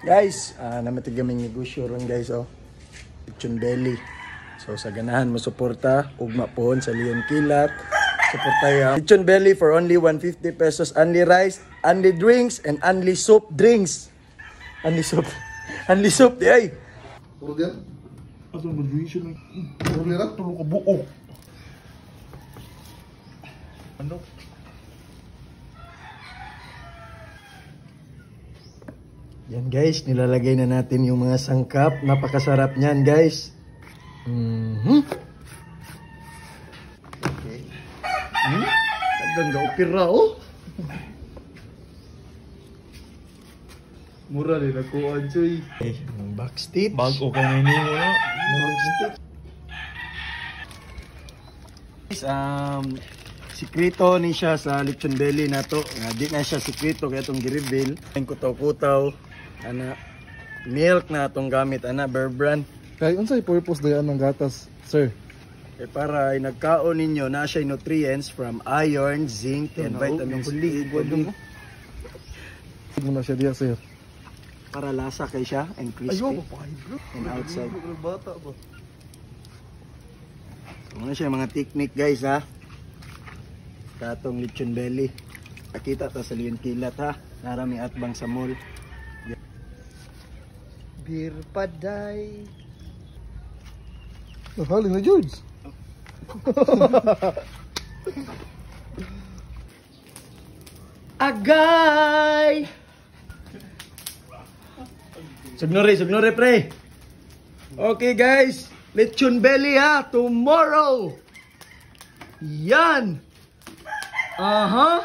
Guys, namatig kaming negosyo ron guys, oh. Lechon belly. So sa ganahan mo suporta, ugma pohon sa Leon Kilat. Suporta Lechon belly for only 150 pesos. Only rice, only drinks, and only soup drinks. Only soup. Only soup, di ay. Puro diyan? Ato mag-duisyon lang. Puro lira? Tulong ka buo. Ano? Yan guys, nilalagay na natin yung mga sangkap. Napakasarap niyan guys. Okay. Tagang ga-opera oh. Mura rin ako, Anjoy. Okay, yung backstitch. Bago ka na ninyo na. Backstitch. Guys, sikrito ni siya sa lechon belly na to. Di na siya sikrito kaya itong gi-reveal. Ang kutaw-kutaw. Ana, milk na itong gamit. Ana, Bear Brand. Kaya unsay purpose dayaan ng gatas, sir? Para nagkaon ninyo na siya nutrients from iron, zinc, and vitamins C. Muna siya diya, sir. Para lasa kay siya and crispy. Ayaw, papahid bro. And outside. Bata ba? Muna siya mga technique guys ha. Katong lechon belly. Nakita ta sa Leon Kilat ha. Narami atbang sa mall. Bir paday. Nahali na, George. Agay! Sugnore pre. Okay guys, lechon belly ha, tomorrow. Yan. Aha.